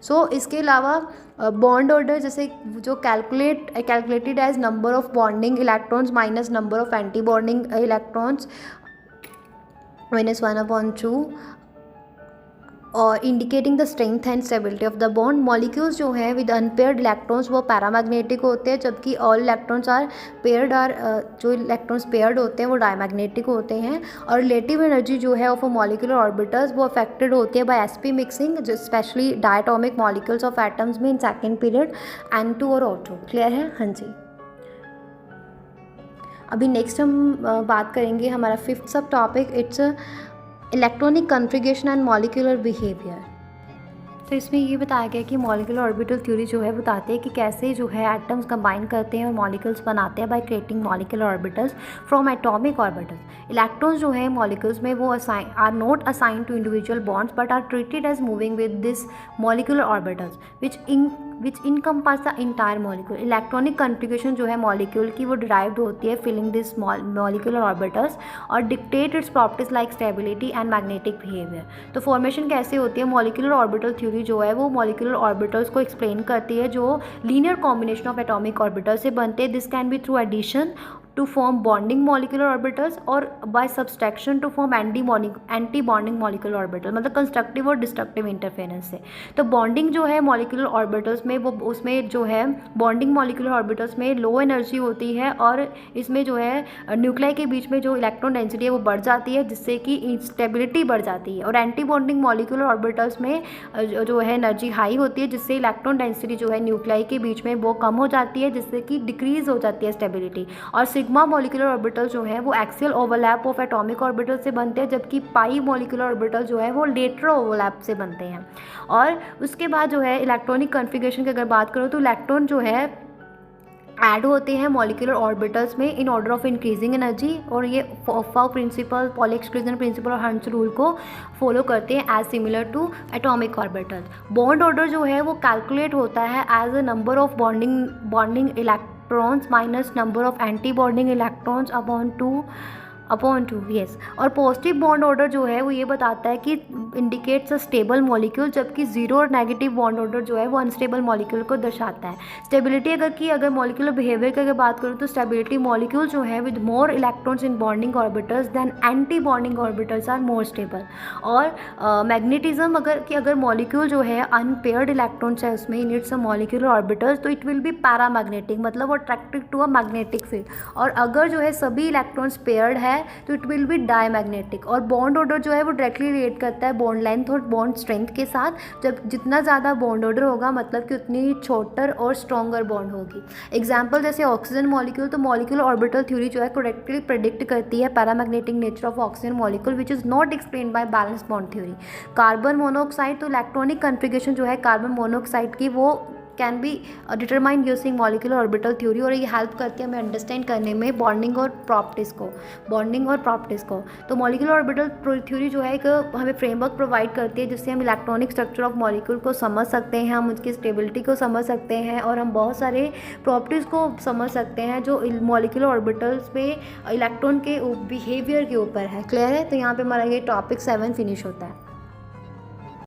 सो इसके अलावा bond order जैसे जो calculated as number of bonding electrons minus number of anti bonding electrons -1/2 और indicating the strength and stability of the bond. Molecules जो हैं with unpaired electrons वो paramagnetic होते हैं, जबकि ऑल इलेक्ट्रॉन्स आर पेयर्ड जो इलेक्ट्रॉन्स पेयर्ड होते हैं वो डायमैग्नेटिक होते हैं। और रिलेटिव एनर्जी जो है ऑफ अ मॉलिक्यूलर ऑर्बिटल्स वो अफेक्टेड होती है बाय sp मिक्सिंग, जो specially diatomic molecules of atoms में इन सेकेंड पीरियड N2 और O2। क्लियर है? हाँ जी। अभी नेक्स्ट हम बात करेंगे हमारा 5th सब topic, it's electronic configuration and molecular behaviour. तो इसमें ये बताया गया कि मॉलिक्यूलर ऑर्बिटल थ्योरी जो है बताते हैं कि कैसे जो है एटम्स कंबाइन करते हैं और मॉलिक्यूल्स बनाते हैं by creating molecular orbitals from atomic orbitals. Electrons जो है मॉलिक्यूल्स में वो are not assigned to individual bonds but are treated as moving with this molecular orbitals which encompass the entire molecule. Electronic configuration जो है molecule की वो derived होती है फिलिंग दिस मॉलिक्यूलर ऑर्बिटल्स और dictate its properties like stability and magnetic behaviour. तो formation कैसे होती है? मॉलिक्यूलर ऑर्बिटल थ्योरी जो है वो मॉलिक्यूलर ऑर्बिटल्स को एक्सप्लेन करती है जो linear combination of atomic orbital से बनते हैं। This can be through addition to form bonding molecular orbitals और by subtraction to form anti bonding molecular orbital, मतलब कंस्ट्रक्टिव और डिस्ट्रक्टिव इंटरफेरेंस से। तो बॉन्डिंग जो है मॉलिक्यूलर ऑर्बिटल्स में वो उसमें जो है बॉन्डिंग मॉलिक्यूलर ऑर्बिटल्स में लो एनर्जी होती है और इसमें जो है न्यूक्लियाई के बीच में जो इलेक्ट्रॉन डेंसिटी है वो बढ़ जाती है जिससे कि इंस्टेबिलिटी बढ़ जाती है। और एंटी बॉन्डिंग मॉलिक्यूलर ऑर्बिटल्स में जो है एनर्जी हाई होती है जिससे इलेक्ट्रॉन डेंसिटी जो है न्यूक्लियाई के बीच में वो कम हो जाती है जिससे कि डिक्रीज हो जाती है स्टेबिलिटी। और सिग्मा मॉलिक्यूलर ऑर्बिटल जो है वो axial overlap of atomic orbital से बनते हैं, जबकि पाई मॉलिक्यूलर ऑर्बिटल जो है वो लेटरल ओवरलैप से बनते हैं। और उसके बाद जो है इलेक्ट्रॉनिक कॉन्फ़िगरेशन की अगर बात करो तो इलेक्ट्रॉन जो है ऐड होते हैं मॉलिक्यूलर ऑर्बिटल्स में in order of increasing energy और ये Aufbau principle, Pauli exclusion principle और हंस रूल को फॉलो करते हैं as similar to atomic orbitals. Bond order जो है वो कैलकुलेट होता है as a number of bonding electrons minus number of anti bonding electrons upon two yes. और पॉजिटिव बॉन्ड ऑर्डर जो है वो ये बताता है कि इंडिकेट्स अ स्टेबल मॉलिक्यूल, जबकि जीरो और नेगेटिव बॉन्ड ऑर्डर जो है वो अनस्टेबल मॉलिक्यूल को दर्शाता है। स्टेबिलिटी अगर मॉलिक्यूलर बिहेवियर की अगर बात करूँ तो स्टेबिलिटी मॉलिक्यूल जो है with more electrons in bonding orbitals than anti bonding orbitals are more stable. और मैग्नेटिज्म अगर मॉलिक्यूल जो है अनपेयर्ड इलेक्ट्रॉन्स है उसमें in its a molecular orbitals तो इट विल बी पैरामैग्नेटिक, मतलब वो attracted to a magnetic field. और अगर जो है सभी इलेक्ट्रॉन्स पेयर्ड है तो इट विल बी डायमैग्नेटिक। और बॉन्ड ऑर्डर जो है वो डायरेक्टली रिलेट करता है बॉन्ड लेंथ और बॉन्ड स्ट्रेंथ के साथ। जब जितना ज़्यादा बॉन्ड ऑर्डर होगा मतलब कि उतनी ही शॉर्टर और स्ट्रॉन्गर बॉन्ड होगी। एग्जाम्पल जैसे ऑक्सीजन मॉलिक्यूल, तो मॉलिक्यूलर ऑर्बिटल थ्योरी जो है करेक्टली प्रेडिक्ट करती है paramagnetic nature of oxygen molecule which is not explain by valence bond theory. Carbon monoxide, तो इलेक्ट्रॉनिक कॉन्फ़िगरेशन जो है कार्बन मोनोऑक्साइड की वो can be determine using molecular orbital theory और ये हेल्प करती है हमें अंडरस्टैंड करने में बॉन्डिंग और प्रॉपर्टीज़ को। तो मॉलिक्यूलर ऑर्बिटल थ्योरी जो है एक हमें फ्रेमवर्क प्रोवाइड करती है जिससे हम इलेक्ट्रॉनिक स्ट्रक्चर ऑफ मॉलिक्यूल को समझ सकते हैं, हम उसकी स्टेबिलिटी को समझ सकते हैं और हम बहुत सारे प्रॉपर्टीज़ को समझ सकते हैं जो मॉलिक्यूलर ऑर्बिटल्स पे इलेक्ट्रॉन के बिहेवियर के ऊपर है। क्लियर है? तो यहाँ पे हमारा ये टॉपिक 7 फिनिश होता है।